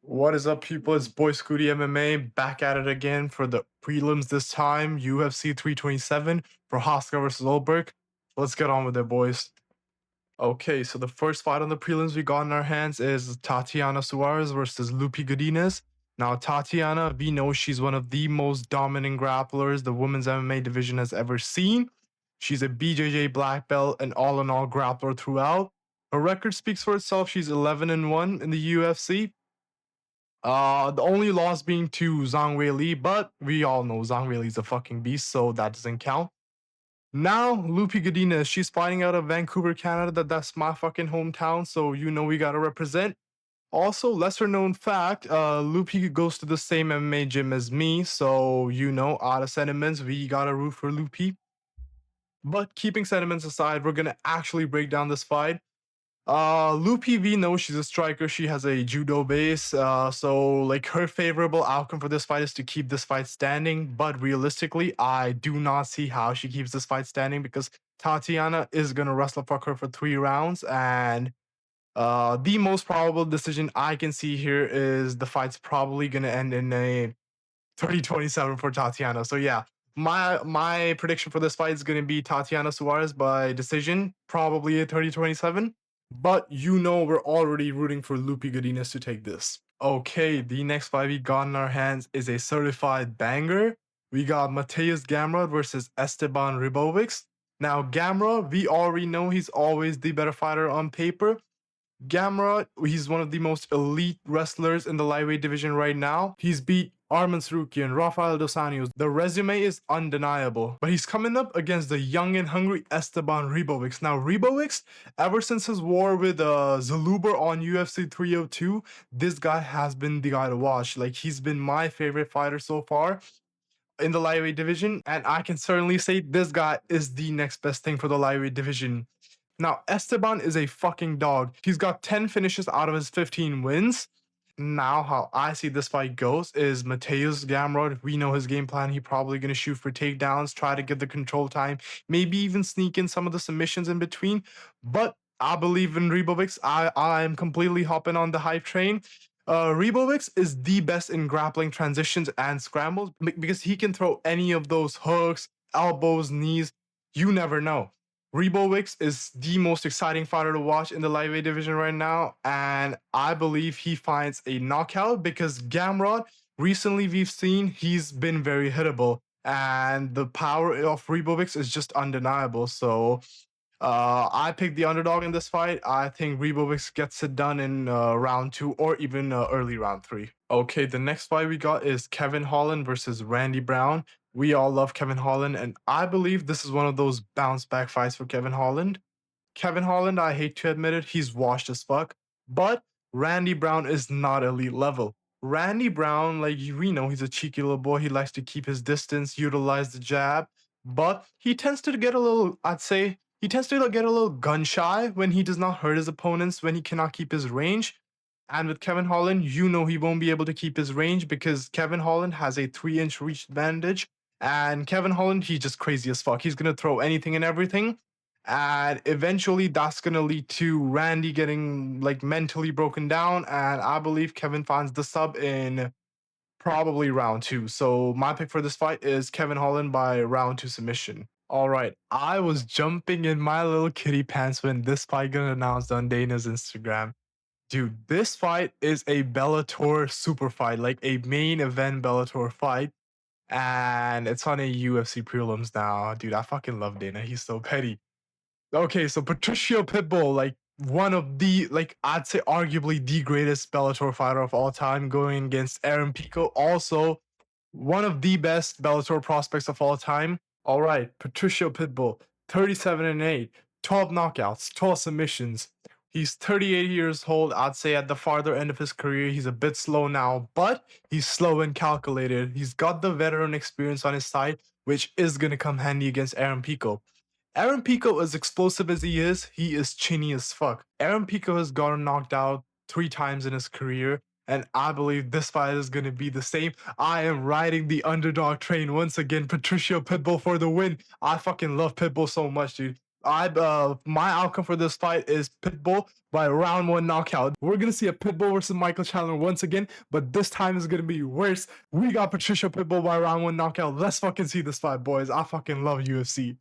What is up, people? It's Boy Scooty MMA back at it again for the prelims this time. UFC 327, Procházka versus Ulberg. Let's get on with it, boys. Okay, so the first fight on the prelims we got in our hands is Tatiana Suarez versus Lupi Godinez. Now, Tatiana, we know she's one of the most dominant grapplers the women's MMA division has ever seen. She's a BJJ black belt and all-in-all grappler throughout. Her record speaks for itself. She's 11-1 in the UFC. The only loss being to Zhang Weili, but we all know Zhang Weili's a fucking beast, so that doesn't count. Now, Lupi Godinez, she's fighting out of Vancouver, Canada. That's my fucking hometown, so you know we gotta represent. Also, lesser known fact, Lupi goes to the same MMA gym as me, so you know, out of sentiments, we gotta root for Lupi. But keeping sentiments aside, we're gonna actually break down this fight. Lupi V knows she's a striker. She has a judo base. So like her favorable outcome for this fight is to keep this fight standing. But realistically, I do not see how she keeps this fight standing because Tatiana is gonna wrestle fuck her for 3 rounds. And the most probable decision I can see here is the fight's probably gonna end in a 30-27 for Tatiana. So yeah, my prediction for this fight is gonna be Tatiana Suarez by decision, probably a 30-27. But you know we're already rooting for Lupi Godinez to take this. Okay, the next fight we got in our hands is a certified banger. We got Mateusz Gamrot versus Esteban Ribovics. Now, Gamrot, we already know he's always the better fighter on paper. Gamrot, he's one of the most elite wrestlers in the lightweight division right now. He's beat Arman Sarukian, Rafael Dos Anjos. The resume is undeniable. But he's coming up against the young and hungry Esteban Ribovics. Now, Ribovics, ever since his war with Zaluber on UFC 302, this guy has been the guy to watch. Like, he's been my favorite fighter so far in the lightweight division. And I can certainly say this guy is the next best thing for the lightweight division. Now, Esteban is a fucking dog. He's got 10 finishes out of his 15 wins. Now, how I see this fight goes is Mateusz Gamrot. We know his game plan. He's probably going to shoot for takedowns, try to get the control time, maybe even sneak in some of the submissions in between. But I believe in Ribovics. I am completely hopping on the hype train. Ribovics is the best in grappling transitions and scrambles because he can throw any of those hooks, elbows, knees. You never know. Ribovics is the most exciting fighter to watch in the lightweight division right now, and I believe he finds a knockout because Gamrot, recently we've seen he's been very hittable, and the power of Ribovics is just undeniable. So I picked the underdog in this fight. I think Ribovics gets it done in round 2 or even early round 3. Okay, the next fight we got is Kevin Holland versus Randy Brown. We all love Kevin Holland, and I believe this is one of those bounce back fights for Kevin Holland. Kevin Holland, I hate to admit it, he's washed as fuck, but Randy Brown is not elite level. Randy Brown, like we know, he's a cheeky little boy. He likes to keep his distance, utilize the jab, but he tends to get a little, I'd say, he tends to get a little gun shy when he does not hurt his opponents, when he cannot keep his range. And with Kevin Holland, you know he won't be able to keep his range because Kevin Holland has a 3-inch reach advantage. And Kevin Holland, he's just crazy as fuck. He's going to throw anything and everything. And eventually that's going to lead to Randy getting like mentally broken down. And I believe Kevin finds the sub in probably round 2. So my pick for this fight is Kevin Holland by round 2 submission. All right. I was jumping in my little kitty pants when this fight got announced on Dana's Instagram. Dude, this fight is a Bellator super fight, like a main event Bellator fight. And it's on a UFC prelims now. Dude, I fucking love Dana. He's so petty. Okay, so Patricio Pitbull, like one of the, like I'd say arguably the greatest Bellator fighter of all time, going against Aaron Pico, also one of the best Bellator prospects of all time. All right, Patricio Pitbull, 37-8, 12 knockouts, 12 submissions. He's 38 years old. I'd say at the farther end of his career, he's a bit slow now, but he's slow and calculated. He's got the veteran experience on his side, which is going to come handy against Aaron Pico. Aaron Pico, as explosive as he is chinny as fuck. Aaron Pico has gotten knocked out 3 times in his career, and I believe this fight is going to be the same. I am riding the underdog train once again. Patricio Pitbull for the win. I fucking love Pitbull so much, dude. My outcome for this fight is Pitbull by round 1 knockout. We're gonna see a Pitbull versus Michael Chandler once again, but this time is gonna be worse. We got Patricia Pitbull by round 1 knockout. Let's fucking see this fight, boys. I fucking love UFC.